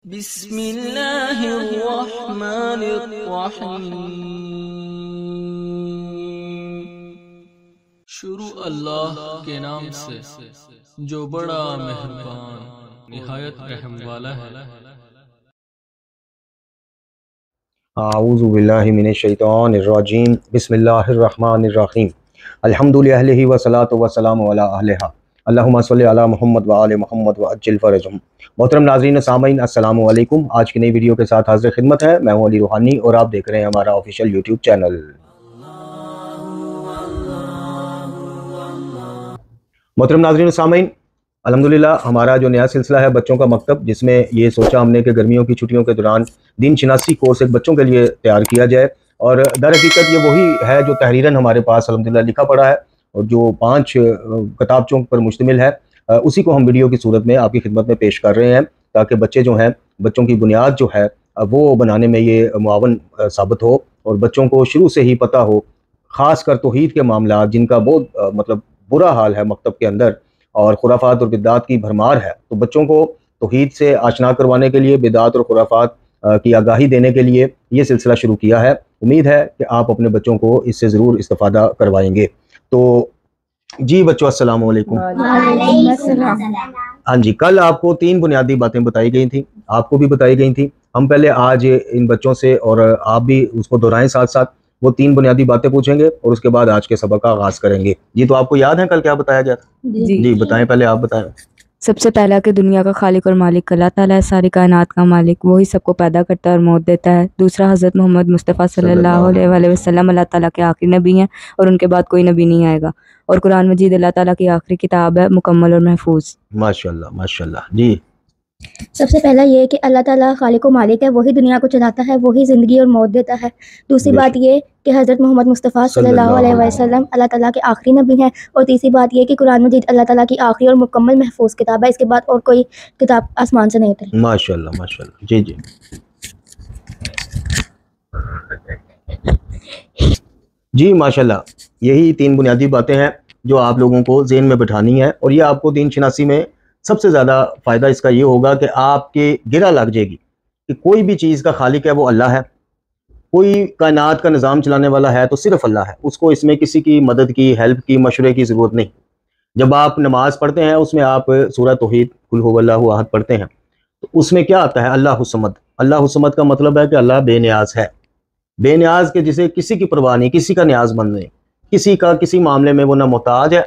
बिस्मिल्लाहिर्रहमानिर्रहीम। शुरू अल्लाह के नाम से जो बड़ा मेहरबान निहायत रहम वाला है। आऊज़ु बिल्लाहि मिनश शैतानिर रजीम। बिस्मिल्लाहिर्रहमानिर्रहीम। अल्हम्दुलिल्लाहि वस्सलातु वस्सलामु अला अहलिहा। अल्लाहुम्मा सल्लि अला मोहम्मद व आले मोहम्मद व अज्जिल फ़रजहुम। मोहतरम नाज़रीन सामीन, अस्सलामु अलैकुम। आज की नई वीडियो के साथ हाज़िर खिदमत है। मैं हूं अली रूहानी और आप देख रहे हैं हमारा ऑफिशियल यूट्यूब चैनल। मोहतरम नाज़रीन सामीन, अल्हम्दुलिल्लाह हमारा जो नया सिलसिला है बच्चों का मकतब, जिसमें ये सोचा हमने कि गर्मियों की छुट्टियों के दौरान दीन शिनासी कोर्स एक बच्चों के लिए तैयार किया जाए। और दर हकीकत ये वही है जो तहरीरन हमारे पास अल्हम्दुलिल्लाह लिखा पड़ा है और जो 5 किताबचों पर मुश्तमिल है, उसी को हम वीडियो की सूरत में आपकी खिदमत में पेश कर रहे हैं, ताकि बच्चे जो हैं, बच्चों की बुनियाद जो है वो बनाने में ये मुआवन साबित हो और बच्चों को शुरू से ही पता हो, ख़ास कर तौहीद के मामला जिनका बहुत मतलब बुरा हाल है मकतब के अंदर और खुराफात और बिदात की भरमार है। तो बच्चों को तौहीद से आशना करवाने के लिए, बिदात और खुराफात की आगाही देने के लिए ये सिलसिला शुरू किया है। उम्मीद है कि आप अपने बच्चों को इससे ज़रूर इस्तिफ़ादा करवाएंगे। तो जी बच्चों, अस्सलाम वालेकुम। हाँ जी, कल आपको 3 बुनियादी बातें बताई गई थी, आपको भी बताई गई थी। हम पहले आज इन बच्चों से, और आप भी उसको दोहराएं साथ साथ, वो 3 बुनियादी बातें पूछेंगे और उसके बाद आज के सबक का आगाज़ करेंगे। जी, तो आपको याद है कल क्या बताया गया था? जी बताएं, पहले आप बताएं। सबसे पहला कि दुनिया का खालिक और मालिक अल्लाह ताला है, सारी कायनात का मालिक, वही सबको पैदा करता है और मौत देता है। दूसरा, हज़रत मोहम्मद मुस्तफ़ा सल्लल्लाहु अलैहि वसल्लम अल्लाह ताला के आखिरी नबी हैं और उनके बाद कोई नबी नहीं आएगा। और कुरान मजीद अल्लाह ताला की आखिरी किताब है, मुकम्मल और महफूज। माशाल्लाह माशाल्लाह। जी, सबसे पहला ये है कि अल्लाह ताला खालिक व मालिक है, वही दुनिया को चलाता है, वही ज़िंदगी और मौत देता है। दूसरी बात ये कि हज़रत मोहम्मद मुस्तफ़ा सल्लल्लाहु अलैहि वसल्लम अल्लाह ताला के आखिरी नबी हैं। और तीसरी बात ये कि कुरान मजीद अल्लाह ताला की आखिरी और मुकम्मल महफूज किताब है, इसके बाद और कोई किताब आसमान से नहीं उतरी। माशाल्लाह माशाल्लाह। जी जी जी माशाल्लाह। यही 3 बुनियादी बातें हैं जो आप लोगों को ज़हन में बिठानी है, और ये आपको दीन शिनासी में सबसे ज़्यादा फ़ायदा इसका ये होगा कि आपके गिरा लग जाएगी कि कोई भी चीज़ का खालिक है वो अल्लाह है, कोई कायनात का निज़ाम चलाने वाला है तो सिर्फ अल्लाह है, उसको इसमें किसी की मदद की, हेल्प की, मशवरे की ज़रूरत नहीं। जब आप नमाज़ पढ़ते हैं उसमें आप सूरह तौहीद कुल हुवल्लाहु अहद पढ़ते हैं, तो उसमें क्या आता है? अल्लाहु समद। अल्लाहु समद का मतलब है कि अल्लाह बेनियाज है, बेनियाज के जिसे किसी की परवाह नहीं, किसी का न्याज़मंद नहीं, किसी का किसी मामले में वो ना मोहताज है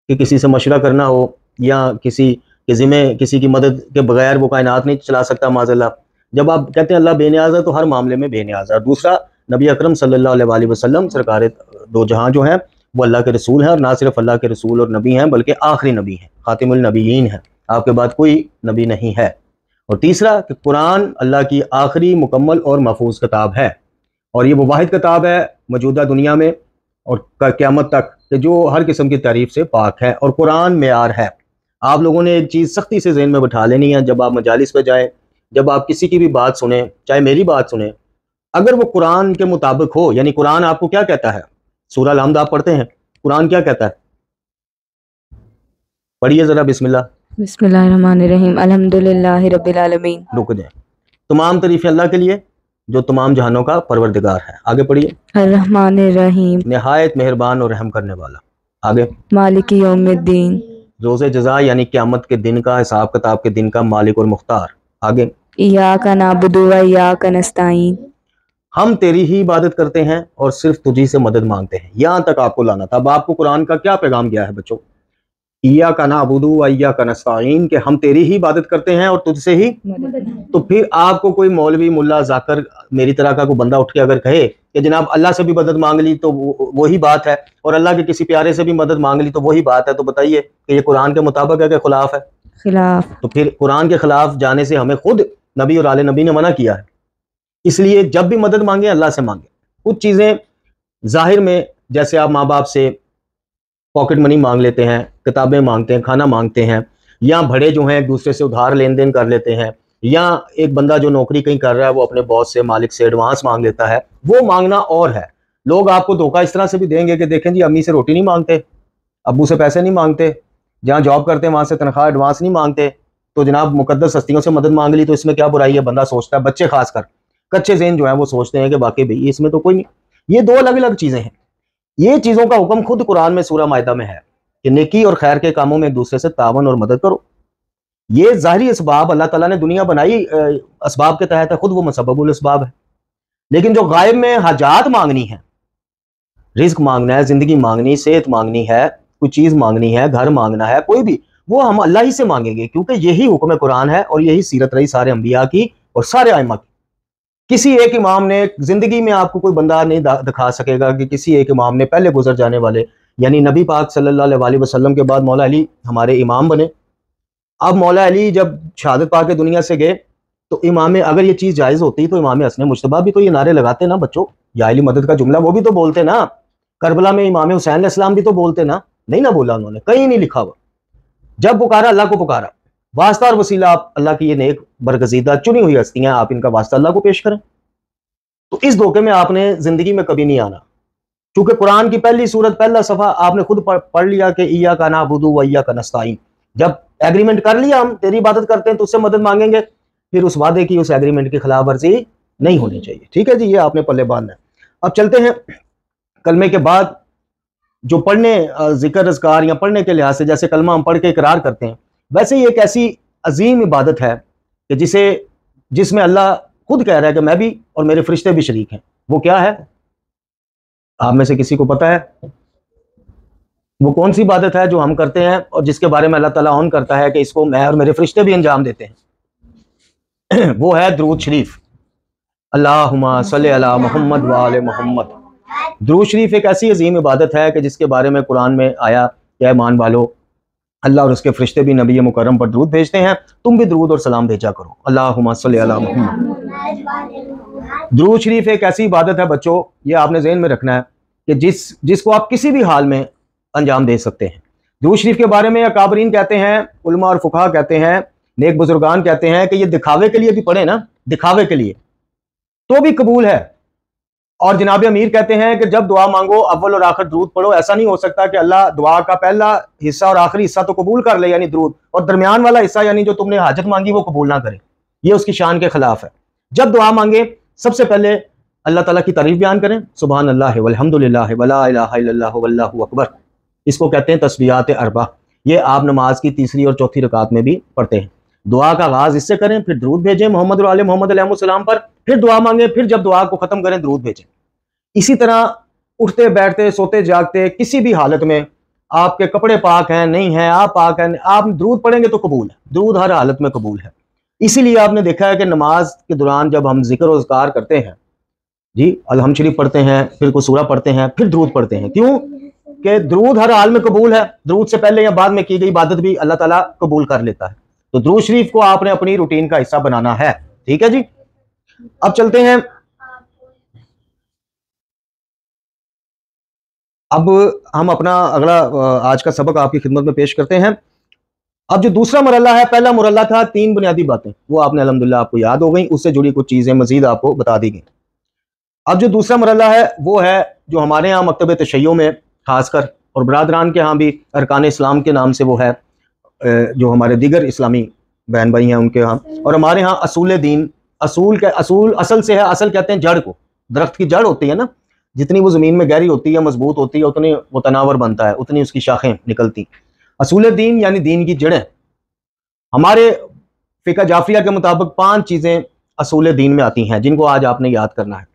कि किसी से मशवरा करना हो या किसी के ज़िम्मे किसी की मदद के बगैर वो कायनात नहीं चला सकता माज़अल्लाह। जब आप कहते हैं अल्लाह बेनियाज है तो हर मामले में बेनियाज है। दूसरा, नबी अकरम सल्लल्लाहु अलैहि वसल्लम सरकार दो जहां जो हैं वो अल्लाह के रसूल हैं, और ना सिर्फ अल्लाह के रसूल और नबी हैं बल्कि आखिरी नबी हैं, खातिमुल नबीयीन हैं, आपके बाद कोई नबी नहीं है। और तीसरा कि कुरान अल्लाह की आखिरी मुकम्मल और महफूज किताब है, और ये वो वाहिद किताब है मौजूदा दुनिया में और क़यामत तक कि जो हर किस्म की तारीफ से पाक है। और कुरान मेयार है। आप लोगों ने एक चीज़ सख्ती से ज़हन में बिठा लेनी है, जब आप मजालिस पे जाएं, जब आप किसी की भी बात सुने, चाहे मेरी बात सुने, अगर वो कुरान के मुताबिक हो, यानी कुरान आपको क्या कहता है, सूरह अल-हम्द आप पढ़ते हैं, कुरान क्या कहता है? पढ़िए ज़रा, बिस्मिल्लाह। बिस्मिल्लाहिर्रहमानिर्रहीम, अल्हम्दुलिल्लाहि रब्बिल आलमीन। रुक जाए। तमाम तारीफ़ें अल्लाह के लिए जो तमाम जहानों का परवरदिगार है। आगे पढ़िए। अर्रहमानिर्रहीम, निहायत मेहरबान और रहम करने वाला। आगे। मालिकी यौमिद्दीन, रोज़े जज़ा यानी क़यामत के दिन का, हिसाब किताब के दिन का मालिक और मुख्तार। आगे। इय्याका नअबुदु व इय्याका नस्तईन, हम तेरी ही इबादत करते हैं और सिर्फ तुझी से मदद मांगते हैं। यहाँ तक आपको लाना था। अब आपको कुरान का क्या पैगाम गया है बच्चों? इय्याका नअबुदु व इय्याका नस्तईन, कि हम तेरी ही इबादत करते हैं और तुझसे ही। तो फिर आपको कोई मौलवी, मुल्ला, जाकर, मेरी तरह का कोई बंदा उठ के अगर कहे कि जनाब अल्लाह से भी मदद मांग ली तो वही बात है, और अल्लाह के किसी प्यारे से भी मदद मांग ली तो वही बात है, तो बताइए कि ये कुरान के मुताबिक है कि खिलाफ है? खिलाफ। तो फिर कुरान के खिलाफ जाने से हमें खुद नबी और आले नबी ने मना किया है। इसलिए जब भी मदद मांगे अल्लाह से मांगे। कुछ चीज़ें जाहिर में, जैसे आप माँ बाप से पॉकेट मनी मांग लेते हैं, किताबें मांगते हैं, खाना मांगते हैं, या बड़े जो हैं एक दूसरे से उधार लेन देन कर लेते हैं, या एक बंदा जो नौकरी कहीं कर रहा है वो अपने बॉस से, मालिक से एडवांस मांग लेता है, वो मांगना और है। लोग आपको धोखा इस तरह से भी देंगे कि देखें जी, अम्मी से रोटी नहीं मांगते, अब्बू से पैसे नहीं मांगते, जहाँ जॉब करते हैं वहाँ से तनख्वाह एडवांस नहीं मांगते, तो जनाब मुकद्दस हस्तियों से मदद मांग ली तो इसमें क्या बुराई है, बंदा सोचता है, बच्चे खासकर कच्चे ज़हन जो है वो सोचते हैं कि वाकई भाई इसमें तो कोई नहीं। ये दो अलग अलग चीज़ें हैं। ये चीज़ों का हुक्म खुद कुरान में सूरह माइदा में है कि नेकी और खैर के कामों में एक दूसरे से तावन और मदद करो। ये ज़ाहिरी असबाब अल्लाह ताला ने दुनिया बनाई असबाब के तहत है, खुद वो मुसब्बबुल असबाब है। लेकिन जो गायब में हाजात मांगनी है, रिज्क मांगना है, जिंदगी मांगनी, सेहत मांगनी है, कोई चीज़ मांगनी है, घर मांगना है, कोई भी, वो हम अल्लाह ही से मांगेंगे, क्योंकि यही हुक्म कुरान है और यही सीरत रही सारे अंबिया की और सारे आइमा की। किसी एक इमाम ने जिंदगी में आपको कोई बंदा नहीं दिखा सकेगा कि किसी एक इमाम ने पहले गुजर जाने वाले यानी नबी पाक सल्लल्लाहु अलैहि वसल्लम के बाद मौला अली हमारे इमाम बने। अब मौला अली जब शहादत पा के दुनिया से गए तो इमाम, अगर ये चीज़ जायज़ होती तो इमाम हसन मुश्तबा भी तो ये नारे लगाते ना बच्चों, या अली मदद का जुमला वो भी तो बोलते ना। करबला में इमाम हुसैन इस्लाम भी तो बोलते ना, नहीं ना बोला उन्होंने, कहीं नहीं लिखा हुआ। जब पुकारा अल्लाह को पुकारा, वास्ता और वसीला आप अल्लाह की ये नेक बरगजीदा चुनी हुई हस्तियां, आप इनका वास्ता अल्लाह को पेश करें। तो इस धोखे में आपने जिंदगी में कभी नहीं आना, क्योंकि कुरान की पहली सूरत पहला सफ़ा आपने खुद पढ़ लिया कि इय्या का नाबुदु व इय्या का नस्ताईन। जब एग्रीमेंट कर लिया हम तेरी इबादत करते हैं तो उससे मदद मांगेंगे, फिर उस वादे की, उस एग्रीमेंट की खिलाफ वर्जी नहीं होनी चाहिए। ठीक है जी, ये आपने पल्ले बांधना है। अब चलते हैं कलमे के बाद जो पढ़ने जिक्र अज़कार या पढ़ने के लिहाज से, जैसे कलमा हम पढ़ के इकरार करते हैं, वैसे ही एक ऐसी अजीम इबादत है कि जिसमें अल्लाह खुद कह रहा है कि मैं भी और मेरे फरिश्ते भी शरीक हैं। वो क्या है, आप में से किसी को पता है? वो कौन सी इबादत है जो हम करते हैं और जिसके बारे में अल्लाह ताला ऑन करता है कि इसको मैं और मेरे फरिश्ते भी अंजाम देते हैं? वो है दुरूद शरीफ। अल्लाहुम्मा सल्ली अला मुहम्मद व आले मुहम्मद। दुरूद शरीफ एक ऐसी अजीम इबादत है कि जिसके बारे में कुरान में आया कि ईमान वालो, अल्लाह और उसके फरिश्ते भी नबी मुकर्रम पर दुरूद भेजते हैं, तुम भी दुरूद और सलाम भेजा करो। अल्लाहुम्मा सल्ली अला मुहम्मद। दुरूद शरीफ एक ऐसी इबादत है बच्चों, ये आपने ज़हन में रखना है कि जिसको आप किसी भी हाल में अंजाम दे सकते हैं। दुरूद शरीफ के बारे में अकाबरीन कहते हैं, उलमा और फुक़हा कहते हैं, नेक बुजुर्गान कहते हैं कि ये दिखावे के लिए भी पढ़े ना, दिखावे के लिए तो भी कबूल है। और जनाब अमीर कहते हैं कि जब दुआ मांगो अव्वल और आखिर दुरूद पढ़ो। ऐसा नहीं हो सकता कि अल्लाह दुआ का पहला हिस्सा और आखिरी हिस्सा तो कबूल कर ले यानी दुरूद, और दरमियान वाला हिस्सा यानी जो तुमने हाजत मांगी वो कबूल ना करे। ये उसकी शान के खिलाफ है। जब दुआ मांगे सबसे पहले अल्लाह ताला की तारीफ बयान करें, सुबहान अल्लाह वल्हम्दुलिल्लाह वला इलाहा इल्लल्लाहु वल्लाहु अकबर। इसको कहते हैं तस्बीहात अरबा। ये आप नमाज की तीसरी और चौथी रकात में भी पढ़ते हैं। दुआ का आगाज इससे करें, फिर दुरूद भेजें मोहम्मद और आले मोहम्मद अलैहिस्सलाम पर, फिर दुआ मांगे, फिर जब दुआ को खत्म करें दुरूद भेजें। इसी तरह उठते बैठते सोते जागते किसी भी हालत में, आपके कपड़े पाक हैं नहीं हैं, आप पाक हैं, आप दुरूद पढ़ेंगे तो कबूल है। दुरूद हर हालत में कबूल है। इसीलिए आपने देखा है कि नमाज के दौरान जब हम जिक्र और अज़कार करते हैं जी, अलहम्द शरीफ पढ़ते हैं, फिर कोई सूरा पढ़ते हैं, फिर दुरूद पढ़ते हैं। क्यों? कि दुरूद हर हाल में कबूल है। दुरूद से पहले या बाद में की गई इबादत भी अल्लाह ताला कबूल कर लेता है। तो दुरूद शरीफ को आपने अपनी रूटीन का हिस्सा बनाना है। ठीक है जी। अब चलते हैं, अब हम अपना अगला आज का सबक आपकी खिदमत में पेश करते हैं। अब जो दूसरा मरहला है, पहला मरहला था 3 बुनियादी बातें, वो आपने अल्हम्दुलिल्लाह आपको याद हो गई, उससे जुड़ी कुछ चीज़ें मजीद आपको बता दी गई। अब जो दूसरा मरहला है वो है जो हमारे यहाँ मकतब तशय्यो में खासकर और बरादरान के यहाँ भी अरकान इस्लाम के नाम से वो है, जो हमारे दीगर इस्लामी बहन भाई हैं उनके यहाँ, और हमारे यहाँ असूल दीन, असूल असल से है, असल कहते हैं जड़ को। दरख्त की जड़ होती है ना, जितनी वो ज़मीन में गहरी होती है, मजबूत होती है, उतनी वो तनावर बनता है, उतनी उसकी शाखें निकलती। असूल दीन यानी दीन की जड़ें। हमारे फ़िक़्ह जाफरिया के मुताबिक 5 चीज़ें असूल दीन में आती हैं, जिनको आज आपने याद करना है।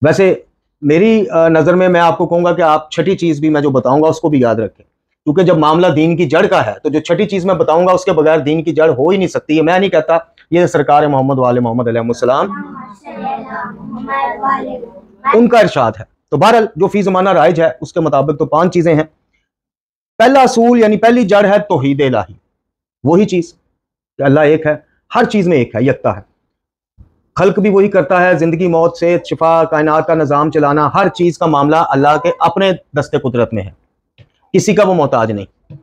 वैसे मेरी नज़र में मैं आपको कहूँगा कि आप छठी चीज़ भी मैं जो बताऊँगा उसको भी याद रखें, क्योंकि जब मामला दीन की जड़ का है तो जो छठी चीज़ मैं बताऊँगा उसके बगैर दीन की जड़ हो ही नहीं सकती है। मैं नहीं कहता, ये सरकार मोहम्मद वाले मोहम्मद अलैहिस्सलाम उनका इरशाद है। तो बहरहाल जो फी ज़माना राइज है उसके मुताबिक तो 5 चीज़ें हैं। पहला असूल यानी पहली जड़ है तौहीद इलाही, वही चीज़ कि अल्लाह एक है, हर चीज़ में एक है, यकता है, खल्क भी वही करता है, ज़िंदगी मौत से शिफा कायनात का निज़ाम चलाना, हर चीज़ का मामला अल्लाह के अपने दस्ते कुदरत में है, किसी का वो मोहताज नहीं।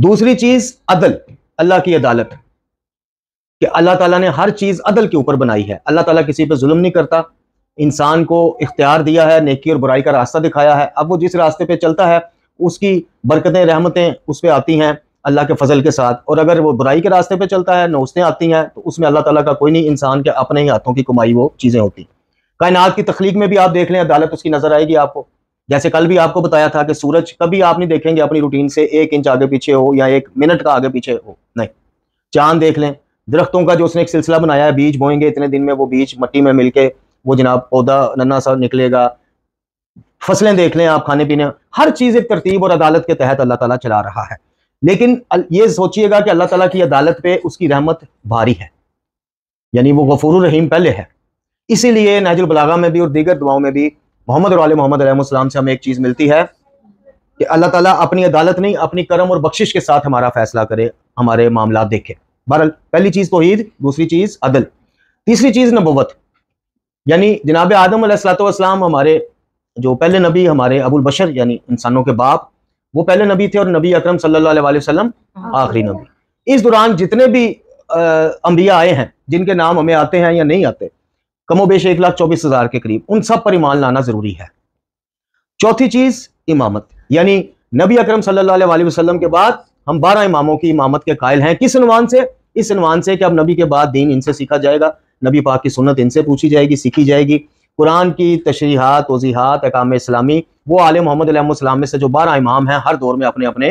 दूसरी चीज़ अदल, अल्लाह की अदालत, कि अल्लाह ताला ने हर चीज़ अदल के ऊपर बनाई है। अल्लाह ताला किसी पे जुल्म नहीं करता, इंसान को इख्तियार दिया है, नेकी और बुराई का रास्ता दिखाया है, अब वो जिस रास्ते पे चलता है उसकी बरकतें रहमतें उस पर आती हैं। अल्लाह के फजल के साथ। और अगर वो बुराई के रास्ते पे चलता है, नौस्तें आती हैं, तो उसमें अल्लाह ताला का कोई नहीं, इंसान के अपने ही हाथों की कमाई वो चीज़ें होती। कायनात की तख्लीक में भी आप देख लें, अदालत उसकी नजर आएगी आपको। जैसे कल भी आपको बताया था कि सूरज कभी आप नहीं देखेंगे अपनी रूटीन से 1 इंच आगे पीछे हो या 1 मिनट का आगे पीछे हो, नहीं। चांद देख लें, दरख्तों का जो उसने एक सिलसिला बनाया है, बीज बोएंगे इतने दिन में वो बीज मट्टी में मिलके वो जनाब पौधा नन्ना सा निकलेगा। फसलें देख लें आप, खाने पीने, हर चीज़ एक तरतीब और अदालत के तहत अल्लाह ताला चला रहा है। लेकिन ये सोचिएगा कि अल्लाह ताला की अदालत पे उसकी रहमत भारी है, यानी वो गफूर रहीम पहले है। इसीलिए नहजुल बलागा में भी और दीगर दुआओं में भी मोहम्मद और आले मोहम्मद अलैहिस्सलाम से हमें एक चीज़ मिलती है कि अल्लाह ताला अपनी अदालत नहीं, अपनी करम और बख्शिश के साथ हमारा फैसला करे, हमारे मामला देखे। बहरहाल पहली चीज़ तौहीद, दूसरी चीज़ अदल, तीसरी चीज़ नबुव्वत। यानी जनाब आदम अलैहिस्सलाम हमारे जो पहले नबी, हमारे अबुल बशर यानी इंसानों के बाप, वो पहले नबी थे और नबी अकरम सल्लल्लाहु अलैहि वसल्लम आखिरी नबी। इस दौरान जितने भी अंबिया आए हैं, जिनके नाम हमें आते हैं या नहीं आते, कमोबेश 1,24,000 के करीब, उन सब पर ईमान लाना जरूरी है। चौथी चीज इमामत, यानी नबी अकरम सल्लल्लाहु अलैहि वसल्लम के बाद हम 12 इमामों की इमामत के कायल हैं। किस उन्वान से? इस उन्वान से कि अब नबी के बाद दीन इनसे सीखा जाएगा, नबी पाक की सुन्नत इनसे पूछी जाएगी, सीखी जाएगी। कुरान की तशरीहात, वज़ीहात, अहकाम इस्लामी, वो आले मोहम्मद अलैहिस्सलाम में से जो 12 इमाम हैं, हर दौर में अपने अपने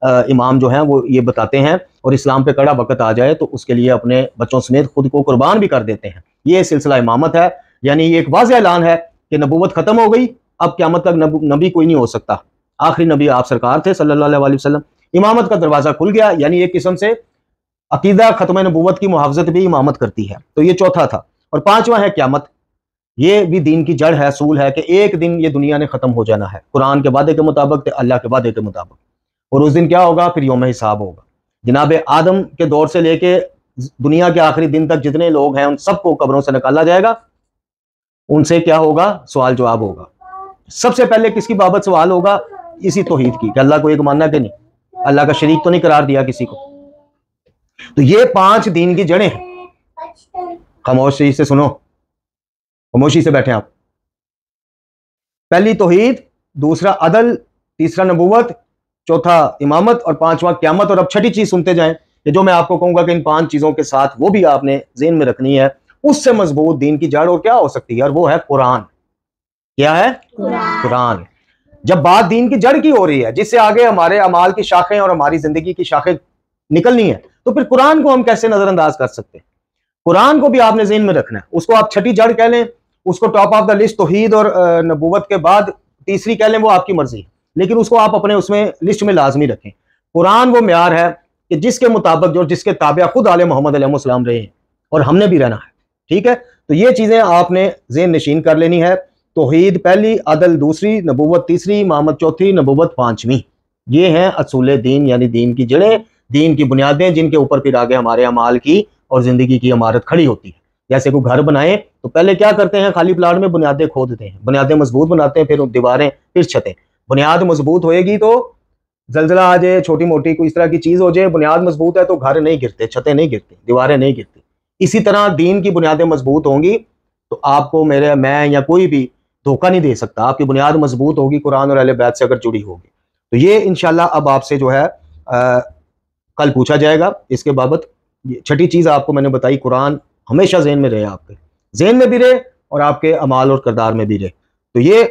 इमाम जो हैं वो ये बताते हैं, और इस्लाम पे कड़ा वक़्त आ जाए तो उसके लिए अपने बच्चों समेत खुद को कुर्बान भी कर देते हैं। ये सिलसिला इमामत है। यानी ये एक वाज़ेह ऐलान है कि नबूवत खत्म हो गई, अब क़यामत तक नबी कोई नहीं हो सकता। आखिरी नबी आप सरकार थे सल्लल्लाहु अलैहि वसल्लम। इमामत का दरवाज़ा खुल गया, यानी एक किस्म से अकीदा खत्म नबूवत की मुहाफ़ज़त भी इमामत करती है। तो ये चौथा था। और पांचवा है क़यामत। ये भी दीन की जड़ है, असूल है कि एक दिन ये दुनिया ने खत्म हो जाना है, कुरान के वादे के मुताबिक, अल्लाह के वादे के मुताबिक। और उस दिन क्या होगा? फिर यौम हिसाब होगा। जनाब आदम के दौर से लेके दुनिया के आखिरी दिन तक जितने लोग हैं उन सबको कब्रों से निकाला जाएगा। उनसे क्या होगा? सवाल जवाब होगा। सबसे पहले किसकी बाबत सवाल होगा? इसी तौहीद की कि अल्लाह को एक मानना कि नहीं, अल्लाह का शरीक तो नहीं करार दिया किसी को। तो ये 5 दीन की जड़ें हैं। खामोशी से सुनो, खामोशी से बैठे आप। पहली तौहीद, दूसरा अदल, तीसरा नबूवत, चौथा इमामत और पांचवा क़यामत। और अब छठी चीज सुनते जाएं कि जो मैं आपको कहूंगा कि इन 5 चीजों के साथ वो भी आपने ज़हन में रखनी है, उससे मजबूत दीन की जड़ और क्या हो सकती है, और वो है कुरान। क्या है? कुरान। जब बात दीन की जड़ की हो रही है, जिससे आगे हमारे अमाल की शाखें और हमारी जिंदगी की शाखें निकलनी है, तो फिर कुरान को हम कैसे नजरअंदाज कर सकते हैं? कुरान को भी आपने ज़हन में रखना है। उसको आप छठी जड़ कह लें, उसको टॉप ऑफ द लिस्ट तौहीद और नबूवत के बाद तीसरी कह लें, वो आपकी मर्जी है, लेकिन उसको आप अपने उसमें लिस्ट में लाजमी रखें। कुरान वो म्यार है कि जिसके मुताबिक जो जिसके ताबिया खुद आले मोहम्मद अलैहिस्सलाम रहे हैं और हमने भी रहना है। ठीक है, तो ये चीजें आपने ज़हन नशीन कर लेनी है। तौहीद पहली, अदल दूसरी, नबूवत तीसरी, इमामत चौथी, नबूवत पांचवी। ये हैं असूल दीन, यानी दीन की जड़ें, दीन की बुनियादें, जिनके ऊपर फिर आगे हमारे अमाल की और जिंदगी की इमारत खड़ी होती है। जैसे कोई घर बनाए तो पहले क्या करते हैं? खाली प्लाट में बुनियादें खोदते हैं, बुनियादें मजबूत बनाते हैं, फिर दीवारें, फिर छतें। बुनियाद मजबूत होएगी तो जलजला आ जाए, छोटी मोटी कोई इस तरह की चीज हो जाए, बुनियाद मजबूत है तो घर नहीं गिरते, छतें नहीं गिरती, दीवारें नहीं गिरती। इसी तरह दीन की बुनियादें मजबूत होंगी तो आपको, मेरे, मैं या कोई भी धोखा नहीं दे सकता। आपकी बुनियाद मजबूत होगी कुरान और अहले बैत से अगर जुड़ी होगी। तो ये इंशाल्लाह अब आपसे जो है कल पूछा जाएगा इसके बाबत। छठी चीज आपको मैंने बताई, कुरान हमेशा ज़हन में रहे, आपके ज़हन में भी रहे और आपके अमाल और किरदार में भी रहे। तो ये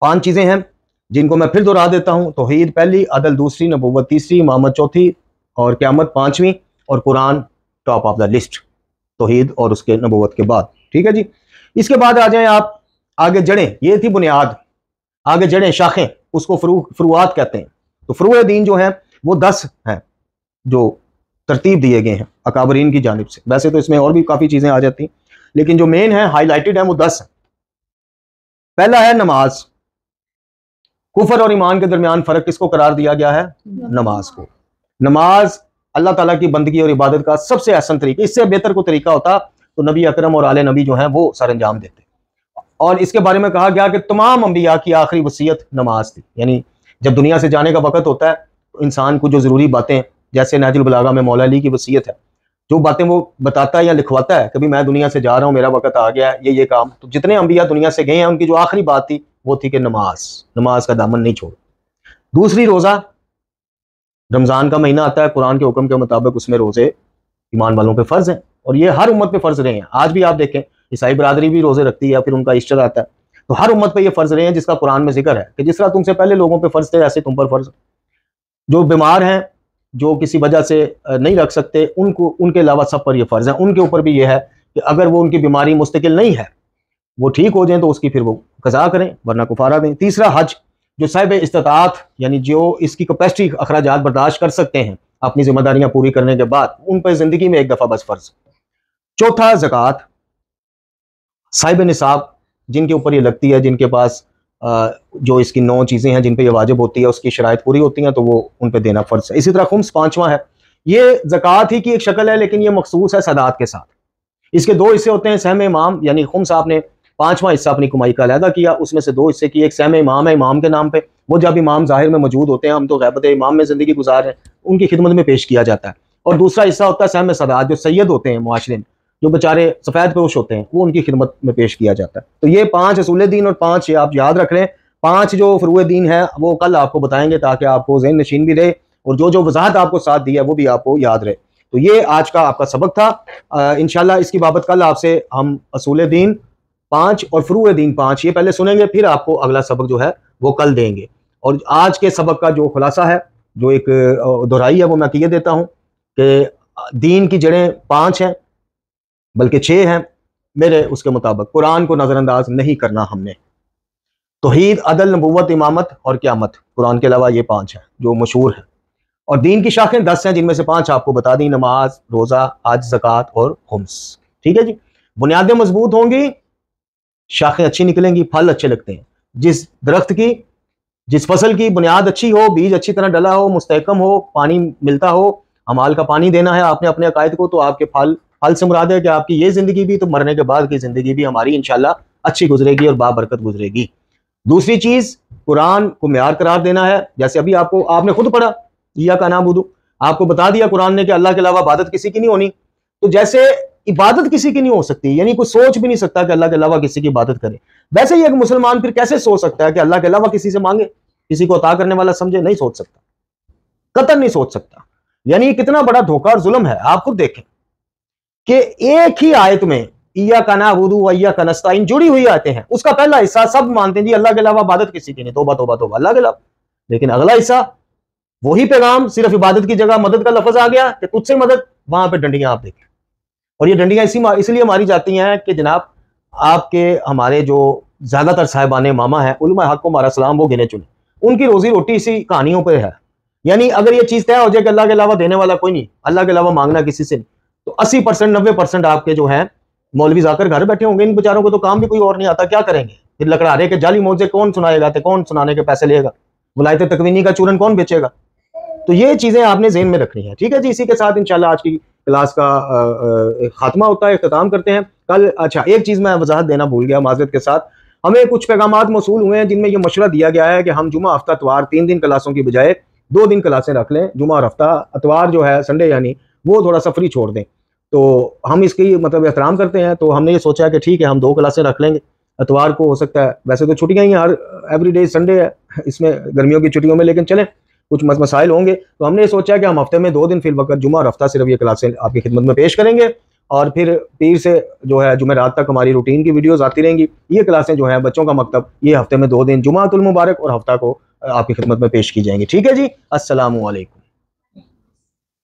5 चीजें हैं जिनको मैं फिर दोहरा देता हूं। तौहीद पहली, अदल दूसरी, नबूवत तीसरी, इमामत चौथी और क़यामत पांचवी, और Quran top of the list तौहीद और उसके नबूवत के बाद। ठीक है जी। इसके बाद आ जाएं आप आगे जड़ें। ये थी बुनियाद, आगे जड़ें, शाखें, उसको फुरुआत कहते हैं। तो फुरूए दीन जो है वो 10 हैं जो तरतीब दिए गए हैं अकाबरीन की जानिब से। वैसे तो इसमें और भी काफी चीजें आ जाती, लेकिन जो मेन है, हाईलाइटेड है, वो 10 है। पहला है नमाज। कुफर और ईमान के दरमियान फर्क किसको करार दिया गया है? नमाज को। नमाज अल्लाह ताला की बंदगी और इबादत का सबसे आसान तरीका, इससे बेहतर कोई तरीका होता तो नबी अकरम और आले नबी जो है वो सर अंजाम देते। और इसके बारे में कहा गया कि तमाम अंबिया की आखिरी वसीयत नमाज थी। यानी जब दुनिया से जाने का वक्त होता है तो इंसान को जो जरूरी बातें, जैसे नहजुल बलागा में मौला अली की वसीयत है, जो बातें वो बताता है या लिखवाता है, कभी मैं दुनिया से जा रहा हूँ, मेरा वक्त आ गया है, ये काम। तो जितने अंबिया दुनिया से गए हैं उनकी जो आखिरी बात थी वो थी कि नमाज का दामन नहीं छोड़। दूसरी रोजा, रमज़ान का महीना आता है, कुरान के हुक्म के मुताबिक उसमें रोज़े ईमान वालों पे फ़र्ज़ हैं और ये हर उम्मत पे फ़र्ज़ रहे हैं। आज भी आप देखें ईसाई बरादरी भी रोज़े रखती है या फिर उनका ईस्टर आता है, तो हर उम्मत पे ये फ़र्ज़ रहे हैं जिसका कुरान में जिक्र है कि जिस तरह तुमसे पहले लोगों पे फ़र्ज़ थे ऐसे तुम पर फ़र्ज़। जो बीमार हैं, जो किसी वजह से नहीं रख सकते, उनको उनके अलावा सब पर यह फ़र्ज़ है। उनके ऊपर भी यह है कि अगर वो उनकी बीमारी मुस्तकिल नहीं है, वो ठीक हो जाए तो उसकी फिर वो कज़ा करें वरना कुफारा दें। तीसरा हज, जो साहिब इस्तिताअत यानी जो इसकी कैपेसिटी अखराजात बर्दाश्त कर सकते हैं अपनी जिम्मेदारियां पूरी करने के बाद, उन पर ज़िंदगी में एक दफ़ा बस फ़र्ज़। चौथा ज़कात, साहिब निसाब जिनके ऊपर ये लगती है, जिनके पास जो इसकी 9 चीज़ें हैं जिन पे ये वाजिब होती है, उसकी शराइत पूरी होती हैं, तो वो उन पे देना फ़र्ज़ है। इसी तरह खुम्स 5वां है। ये ज़कात ही की एक शक्ल है लेकिन ये मखसूस है सदात के साथ। इसके 2 हिस्से होते हैं। सहम इमाम यानी खुम्स आपने 5वां हिस्सा अपनी कमाई का अलहदा किया, उसमें से 2 हिस्से किए। एक सहम इमाम है इमाम के नाम पे, वो जब इमाम ज़ाहिर में मौजूद होते हैं, हम तो ग़ैबत इमाम में ज़िंदगी गुजार रहे हैं, उनकी खिदमत में पेश किया जाता है। और दूसरा हिस्सा होता है सहम सदात, जो सैयद होते हैं मुआशरे में, जो बेचारे सफ़ेद पोश होते हैं, वो उनकी खिदमत में पेश किया जाता है। तो ये 5 असूल दीन और 5 ये आप याद रख लें। 5 जो फरूए दीन है वो कल आपको बताएंगे ताकि आपको ज़हन नशीन भी रहे और जो जो वजाहत आपको साथ दी है वो भी आपको याद रहे। तो ये आज का आपका सबक था। इंशाल्लाह इसकी बाबत कल आपसे हम असूल दीन 5 और फरूए दीन 5 ये पहले सुनेंगे, फिर आपको अगला सबक जो है वो कल देंगे। और आज के सबक का जो खुलासा है, जो एक दोहराई है, वो मैं किए देता हूँ कि दीन की जड़ें 5 हैं बल्कि 6 हैं मेरे उसके मुताबिक। कुरान को नज़रअंदाज नहीं करना हमने। तौहीद, अदल, नबुव्वत, इमामत और क़यामत, कुरान के अलावा ये 5 हैं जो मशहूर हैं। और दीन की शाखें 10 हैं जिनमें से 5 आपको बता दी, नमाज, रोज़ा, हज, ज़कात और खुम्स। ठीक है जी। बुनियादें मजबूत होंगी, शाखें अच्छी निकलेंगी, फल अच्छे लगते हैं। जिस दरख्त की, जिस फसल की बुनियाद अच्छी हो, बीज अच्छी तरह डला हो, मुस्तहकम हो, पानी मिलता हो, अमाल का पानी देना है आपने अपने अकायद को, तो आपके फल से मुराद है कि आपकी ये ज़िंदगी भी, तो मरने के बाद की ज़िंदगी भी हमारी इंशाल्लाह अच्छी गुजरेगी और बाबरकत गुजरेगी। दूसरी चीज़, कुरान को मेयार करार देना है। जैसे अभी आपने खुद पढ़ा इय्या का नाबुदु, आपको बता दिया कुरान ने कि अल्लाह के अलावा इबादत किसी की नहीं होनी। तो जैसे इबादत किसी की नहीं हो सकती, यानी कोई सोच भी नहीं सकता कि अल्लाह के अलावा किसी की इबादत करे, वैसे ही एक मुसलमान फिर कैसे सोच सकता है कि अल्लाह के अलावा किसी से मांगे, किसी को अता करने वाला समझे? नहीं सोच सकता, कतई नहीं सोच सकता। यानी कितना बड़ा धोखा और जुल्म है। आप खुद देखें कि एक ही आयत में इय्या का नाबुदु व इय्या का नस्ताईन जुड़ी हुई आते हैं। उसका पहला हिस्सा सब मानते हैं जी अल्लाह के अलावा इबादत किसी की नहीं, तौबा तौबा तौबा अल्लाह के अलावा। लेकिन अगला हिस्सा वही पैगाम, सिर्फ इबादत की जगह मदद का लफ्ज आ गया कि तुझसे मदद, वहां पे डंडियां आप देखें। और ये डंडियां इसलिए मारी जाती हैं कि जनाब आपके हमारे जो ज्यादातर साहिबान मामा है, उलमा हक को सलाम, वो गिने चुने, उनकी रोजी रोटी इसी कहानियों पर है। यानी अगर ये चीज तय हो जाए कि अल्लाह के अलावा देने वाला कोई नहीं, अल्लाह के अलावा मांगना किसी से नहीं, तो 80% 90% आपके जो है मौलवी जाकर घर बैठे होंगे। इन बेचारों को तो काम भी कोई और नहीं आता, क्या करेंगे? फिर लकड़ा रहे कि जाली मौजे कौन सुनाएगा, तो कौन सुनाने के पैसे लेगा, वलायत तकवीनी का चूरन कौन बेचेगा? तो ये चीजें आपने ज़हन में रखनी है। ठीक है जी। इसी के साथ इंशाल्लाह आज की क्लास का खात्मा होता है, इख्तिताम करते हैं कल। अच्छा, एक चीज मैं वजाहत देना भूल गया माजरत के साथ, हमें कुछ पैगामात मौसूल हुए हैं जिनमें यह मशवरा दिया गया है कि हम जुमा हफ्ता इतवार 3 दिन क्लासों की बजाय 2 दिन क्लासें रख लें। जुमा और हफ्ता, इतवार जो है संडे यानी वो थोड़ा सा फ्री छोड़ दें। तो हम इसकी मतलब एहतराम करते हैं, तो हमने ये सोचा कि ठीक है हम 2 क्लासें रख लेंगे। इतवार को हो सकता है, वैसे तो छुट्टियां ही हर एवरीडे संडे है इसमें गर्मियों की छुट्टियों में, लेकिन चलें कुछ मसाइल होंगे, तो हमने सोचा कि हम हफ्ते में 2 दिन फिल वक्त जुमा और हफ्ता सिर्फ ये क्लासें आपकी खिदमत में पेश करेंगे। और फिर पीर से जो है जुमेरात तक हमारी रूटीन की वीडियोस आती रहेंगी। ये क्लासें जो है बच्चों का मकतब, ये हफ्ते में 2 दिन जुमातुल मुबारक और हफ्ता को आपकी खिदमत में पेश की जाएंगी। ठीक है जी। अस्सलामु अलैकुम।